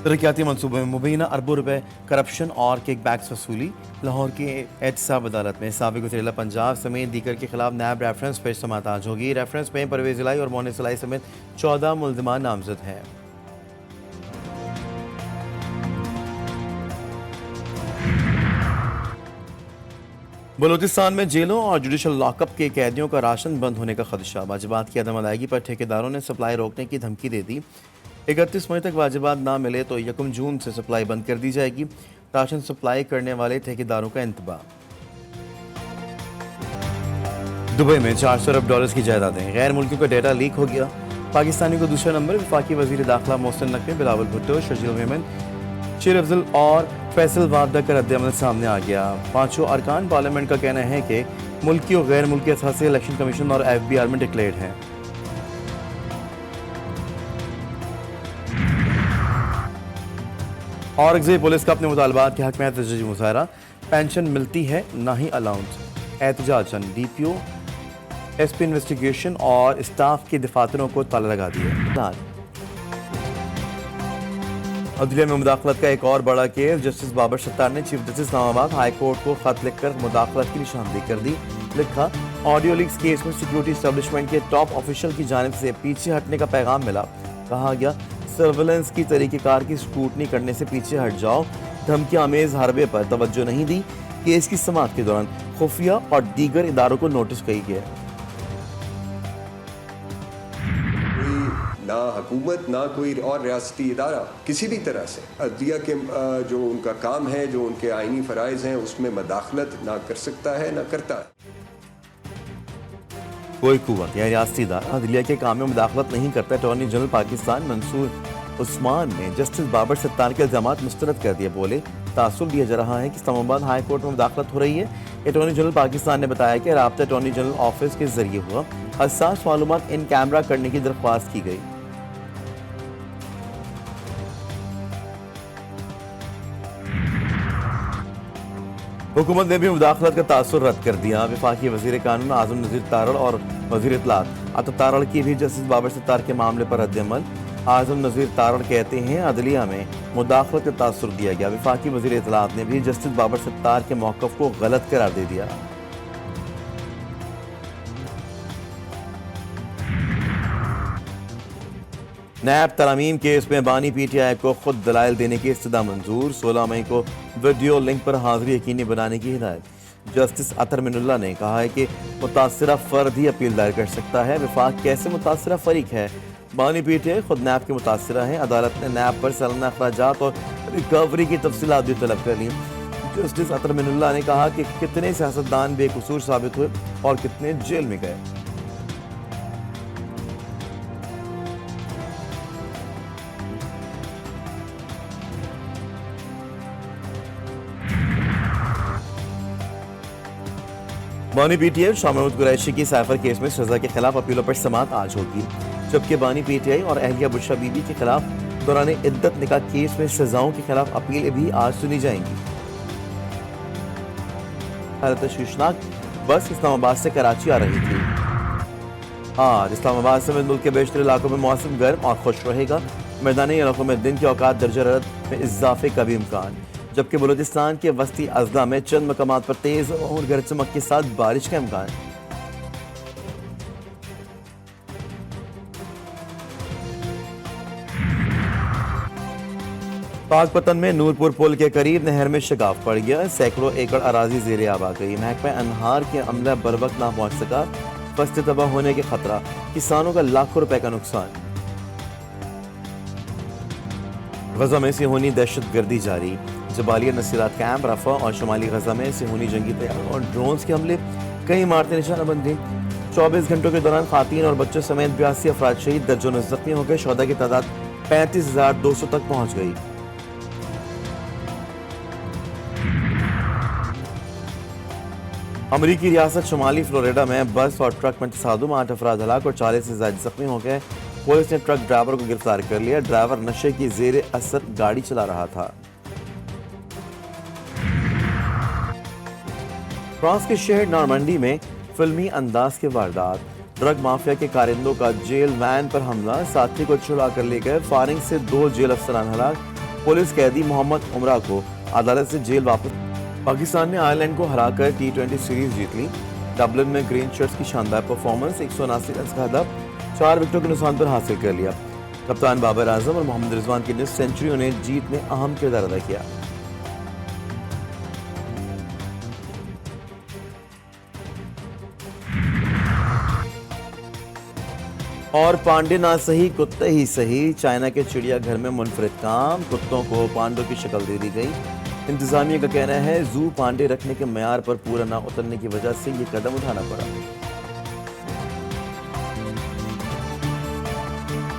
तरक्याती मनसूबों में मुबैना अरबों रुपए करप्शन और किक बैक्स वसूली। लाहौर की एहतसाब अदालत में साबिक वज़ीर पंजाब समेत दीगर के खिलाफ नैब रेफरेंस पेश समाअत आज होगी। रेफरेंस में परवेज इलाई और मोनिस इलाई समेत 14 मुल्ज़िमान नामजद हैं। बलूचिस्तान में जेलों और जुडिशल लॉकअप के कैदियों का राशन बंद होने का खदशा। वाजिबात की अदम अदायगी पर ठेकेदारों ने सप्लाई रोकने की धमकी दे दी। 31 मई तक वाजिबात ना मिले तो 1 जून से सप्लाई बंद कर दी जाएगी। राशन सप्लाई करने वाले ठेकेदारों का इंतबाह। दुबई में 400 अरब डॉलर्स की जायदादें। गैर मुल्कियों का डेटा लीक हो गया। पाकिस्तानी को दूसरा नंबर। वफाकी वजीर दाखिला मोहसिन नकवी, बिलावल भुट्टो, शजील मेमन, शेर अफजल और फैसल वाबदा का रद्द-ए-अमल सामने आ गया। पांचों अरकान पार्लियामेंट का कहना है कि मुल्की और गैर मुल्की असासे इलेक्शन कमीशन और FBI में डिक्लेयर्ड हैं। औरंगजेब पुलिस का अपने मुतालबात के हक में एहतजाजी मुजाहरा। पेंशन मिलती है ना ही अलाउंस। एहतजाजन DPO SP इन्वेस्टिगेशन और स्टाफ के दफातरों को ताला लगा दिया। अदलिया में मुदाखलत का एक और बड़ा केस। जस्टिस बाबर सत्तार ने chief justice Islamabad high court को खत लिखकर मुदाखलत की निशानदेही कर दी। लिखा, ऑडियो लीक्स केस में सिक्योरिटी एस्टेब्लिशमेंट के टॉप ऑफिशियल की जानिब से पीछे हटने का पैगाम मिला। कहा गया, सर्वेलेंस की तरीक़ेकार की स्क्रूटनी करने से पीछे हट जाओ। धमकी आमेज हरबे पर तवज्जो नहीं दी। केस की समाअत के दौरान खुफिया और दीगर इदारों को नोटिस किया गया। ना हुकूमत ना कोई और रियासती इदारा किसी भी तरह से अदलिया के जो उनका काम है, जो उनके आइनी फ़राइज़ हैं, उसमें मदाखलत ना कर सकता है ना करता है। कोई कुव्वत या रियासती इदारा अदलिया के काम में मुदाखलत नहीं करता। अटॉर्नी जनरल पाकिस्तान मंसूर उस्मान ने जस्टिस बाबर सत्तार के इल्जामात मुस्तरद कर दिए। बोले, तासुब दिया जा रहा है कि इस्लामाबाद हाई कोर्ट में मुदाखलत हो रही है। अटॉर्नी जनरल पाकिस्तान ने बताया कि राब्ता अटॉर्नी जनरल ऑफिस के जरिए हुआ। हसास मालूमात इन कैमरा करने की दरख्वास्त की गई। हुकूमत ने भी मुदाखलत का तासुर रद्द कर दिया। वफाकी वजीर कानून आजम नज़ीर तारड़ और वजीर इत्तलात अता तारड़ की भी जस्टिस बाबर सत्तार के मामले पर रद्द-ए-अमल। आजम नज़ीर तारड़ कहते हैं, अदलिया में मुदाखलत का तासुर दिया गया। वफाकी वजीर इत्तलात ने भी जस्टिस बाबर सत्तार के मौक़िफ़ को गलत करार दे दिया। नैब तरामीम केस में बानी PTI को खुद दलाइल देने की इस्तदा मंजूर। 16 मई को वीडियो लिंक पर हाजिरी यकीनी बनाने की हिदायत। जस्टिस अतर मिनुल्लाह ने कहा है कि मुतासिरा फर्द ही अपील दायर कर सकता है। वफाक कैसे मुतासिरा फरीक है? बानी PTI खुद नैब के मुतासिरा है। अदालत ने नैब पर सालाना अखराजात और रिकवरी की तफसीलात भी तलब कर ली। जस्टिस अतर मिनुल्लाह ने कहा कि कितने सियासतदान बेकसूर साबित हुए और कितने जेल में गए। बानी PTI शाह महमूद कुरैशी की साइफर केस में सजा के खिलाफ अपीलों पर समाअत आज होगी। जबकि बानी PTI और अहलिया बुशरा बीबी के खिलाफ दौरान इद्दत निकाह केस में सजाओं के खिलाफ अपीलें भी आज सुनी जाएंगी। हालत तशवीशनाक बस इस्लामाबाद से कराची आ रही थी। आज इस्लामाबाद समेत मुल्क के बेशतर इलाकों में मौसम गर्म और खुश रहेगा। मैदानी इलाकों में दिन के औकात दर्जा हरारत में इजाफे का भी इम्कान। जबकि बलूचिस्तान के वस्ती अजला में चंद मकामात पर तेज और गरज चमक के साथ बारिश का इम्कान। पाकपतन में नूरपुर पुल के करीब नहर में शिगाफ पड़ गया। सैकड़ों एकड़ अराजी ज़ेरे आब आ गई। महकमा अनहार के अमला बर वक्त ना पहुंच सका। फसलें तबाह होने के खतरा। किसानों का लाखों रुपए का नुकसान। गजा में सिहोनी दहशत गर्दी जारी। जबालिया नसीरात कैंप, रफा और शुमाली गजा में सिहोनी जंगी तैयार और ड्रोन्स के हमले। कई इमारतें निशानाबंद थीं। 24 घंटों के दौरान खातीन और बच्चों समेत 82 अफराद शहीद, दर्जनों जख्मी हो गए। शोहदा की तादाद 35,200 तक पहुंच गई। अमरीकी रियासत शुमाली फ्लोरिडा में बस और ट्रक में तसादुम, 8 अफराद हलाक और 40 से ज्यादा जख्मी हो गए। पुलिस ने ट्रक ड्राइवर को गिरफ्तार कर लिया। ड्राइवर नशे की जेर असर गाड़ी चला रहा था। फ्रांस के शहर नॉर्मंडी में फिल्मी अंदाज के वारदात। ड्रग माफिया के कारिंदों का जेल वैन पर हमला। साथी को छुड़ा कर ले गए। फायरिंग से 2 जेल अफसरान हलाक। पुलिस कैदी मोहम्मद उमरा को अदालत से जेल वापस। पाकिस्तान ने आयरलैंड को हराकर T20 सीरीज जीत ली। डबलिन में ग्रीन शर्ट्स की शानदार परफॉर्मेंस, 179 रन का हदफ 4 विकेटों के नुकसान पर हासिल कर लिया। कप्तान बाबर आजम और मोहम्मद रिजवान की निस्फ सेंचुरियों ने जीत में अहम किरदार अदा किया। और पांडे ना सही कुत्ते ही सही, चाइना के चिड़ियाघर में मुनफरिद काम, कुत्तों को पांडों की शक्ल दे दी गई। इंतजामिया का कहना है जू पांडे रखने के मयार पर पूरा ना उतरने की वजह से ये कदम उठाना पड़ा।